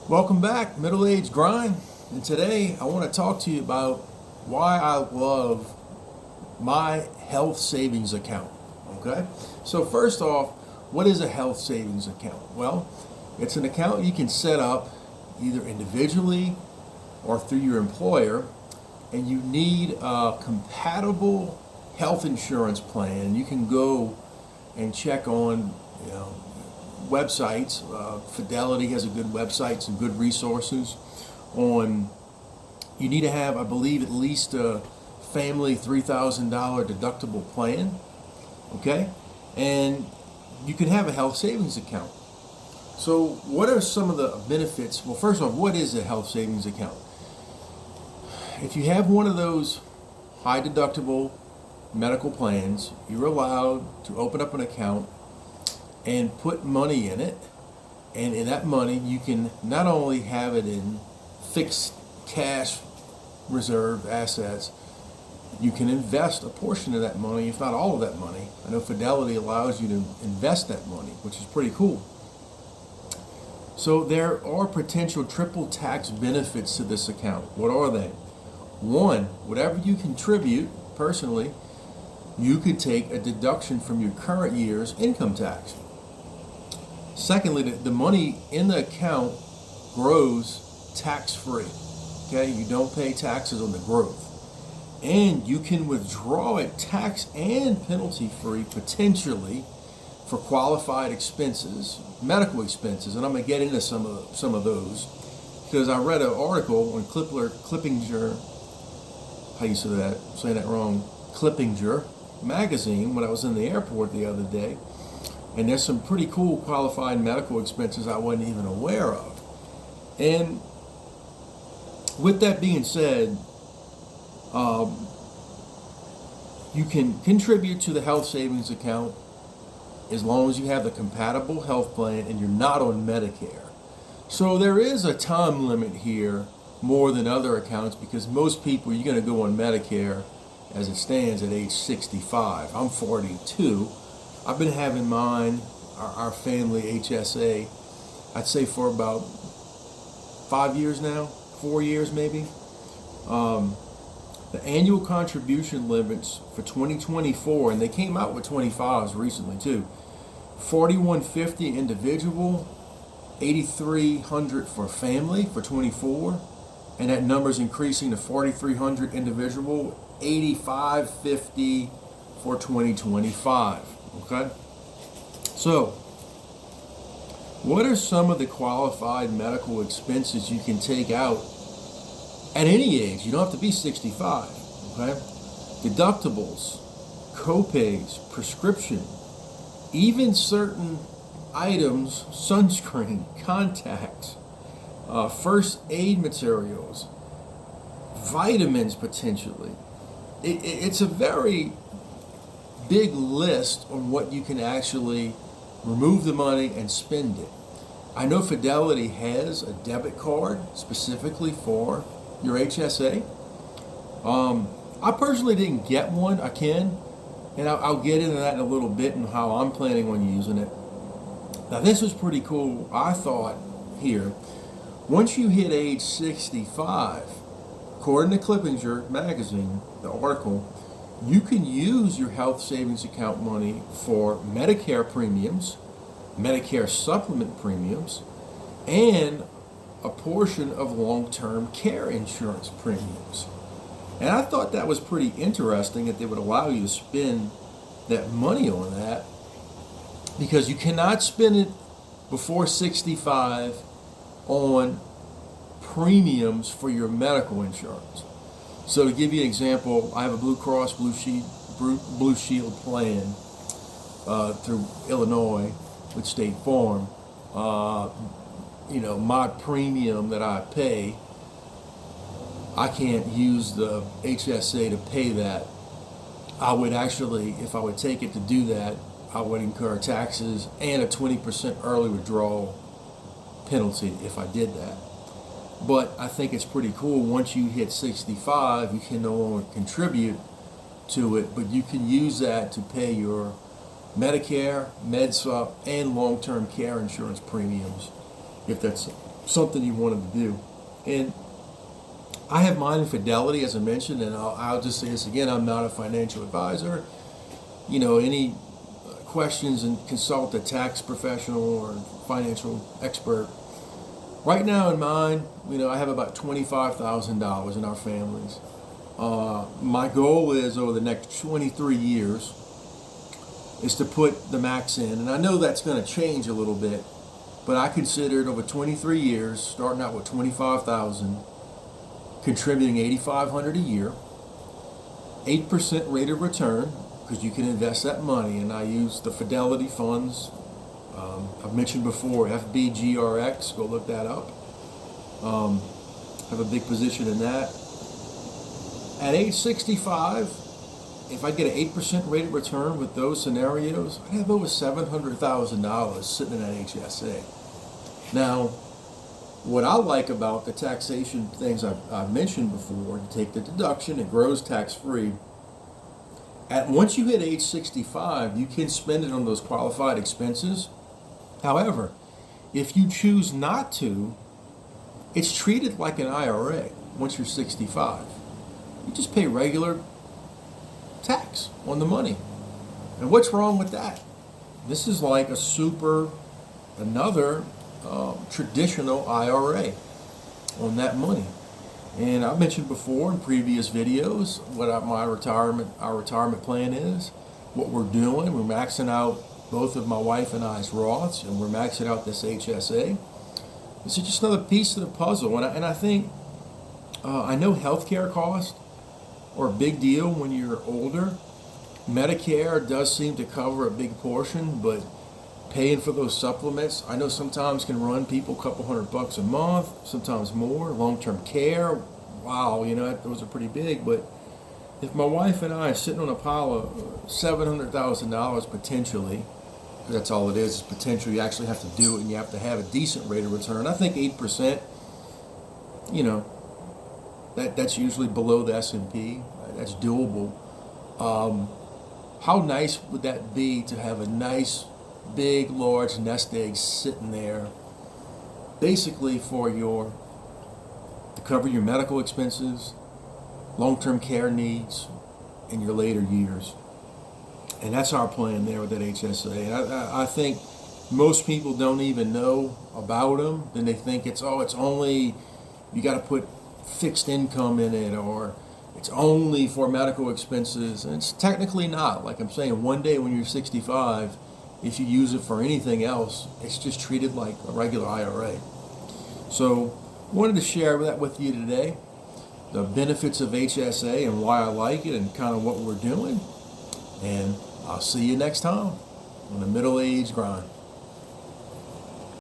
Welcome back, Middle Age Grind. And today I want to talk to you about why I love my health savings account. Okay? So, first off, what is a health savings account? Well, it's an account you can set up either individually or through your employer, and you need a compatible health insurance plan. You can go and check on, websites. Fidelity has a good website, some good resources on. You need to have, I believe, at least a family $3,000 deductible plan. Okay, and you can have a health savings account. So, what are some of the benefits? Well, first off, what is a health savings account? If you have one of those high deductible medical plans, you're allowed to open up an account and put money in it. And in that money, you can not only have it in fixed cash reserve assets, you can invest a portion of that money, if not all of that money. I know Fidelity allows you to invest that money, which is pretty cool. So there are potential triple tax benefits to this account. What are they? One, whatever you contribute personally, you could take a deduction from your current year's income tax. Secondly, the money in the account grows tax-free. Okay, you don't pay taxes on the growth. And you can withdraw it tax and penalty-free potentially for qualified expenses, medical expenses, and I'm going to get into some of those because I read an article on Clippinger, how you say that? I'm saying that wrong. Clippinger magazine when I was in the airport the other day, and there's some pretty cool qualified medical expenses I wasn't even aware of. And with that being said, you can contribute to the health savings account as long as you have the compatible health plan and you're not on Medicare. So there is a time limit here more than other accounts because most people, you're going to go on Medicare as it stands at age 65. I'm 42. I've been having mine, our family HSA, I'd say for about 5 years now, 4 years maybe. The annual contribution limits for 2024, and they came out with 25s recently too. $4,150 individual, $8,300 for family for 24, and that number's increasing to $4,300 individual, $8,550 for 2025. Okay, so what are some of the qualified medical expenses you can take out at any age? You don't have to be 65. Okay, deductibles, co-pays, prescription, even certain items, sunscreen, contacts, first aid materials, vitamins potentially. It's a very big list on what you can actually remove the money and spend it. I know Fidelity has a debit card specifically for your HSA. I personally didn't get one. I can, and I'll get into that in a little bit and how I'm planning on using it. Now this was pretty cool, I thought, here. Once you hit age 65, according to Clippinger magazine, the article, you can use your health savings account money for Medicare premiums, Medicare supplement premiums, and a portion of long-term care insurance premiums. And I thought that was pretty interesting that they would allow you to spend that money on that because you cannot spend it before 65 on premiums for your medical insurance. So to give you an example, I have a Blue Cross Blue Shield plan through Illinois with State Farm. My premium that I pay, I can't use the HSA to pay that. I would actually, if I would take it to do that, I would incur taxes and a 20% early withdrawal penalty if I did that. But I think it's pretty cool. Once you hit 65, you can no longer contribute to it, but you can use that to pay your Medicare, MedSup, and long-term care insurance premiums if that's something you wanted to do. And I have mine in Fidelity, as I mentioned, and I'll just say this again, I'm not a financial advisor. Any questions, and consult a tax professional or financial expert. Right now in mine, I have about $25,000 in our families. My goal is over the next 23 years is to put the max in. And I know that's going to change a little bit, but I considered over 23 years, starting out with 25,000, contributing 8,500 a year, 8% rate of return, because you can invest that money. And I use the Fidelity funds. I've mentioned before, FBGRX, go look that up. Have a big position in that. At age 65, if I get an 8% rate of return with those scenarios, I have over $700,000 sitting in that HSA. Now, what I like about the taxation things I've mentioned before, to take the deduction, it grows tax-free. Once you hit age 65, you can spend it on those qualified expenses. However, if you choose not to, it's treated like an IRA once you're 65. You just pay regular tax on the money. And what's wrong with that? This is like another traditional IRA on that money. And I've mentioned before in previous videos what our retirement plan is, what we're doing. We're maxing out both of my wife and I's Roths, and we're maxing out this HSA. This is just another piece of the puzzle. And I think, I know healthcare costs are a big deal when you're older. Medicare does seem to cover a big portion, but paying for those supplements, I know sometimes can run people a couple $100 a month, sometimes more. Long-term care, wow, those are pretty big. But if my wife and I are sitting on a pile of $700,000 potentially, that's all it is potential. You actually have to do it, and you have to have a decent rate of return. I think 8%, that's usually below the S&P. That's doable. How nice would that be to have a nice, big, large nest egg sitting there, basically to cover your medical expenses, long-term care needs in your later years. And that's our plan there with that HSA. And I think most people don't even know about them. Then they think it's only, you got to put fixed income in it, or it's only for medical expenses. And it's technically not. Like I'm saying, one day when you're 65, if you use it for anything else, it's just treated like a regular IRA. So wanted to share that with you today, the benefits of HSA and why I like it and kind of what we're doing. And I'll see you next time on the Middle Age Grind.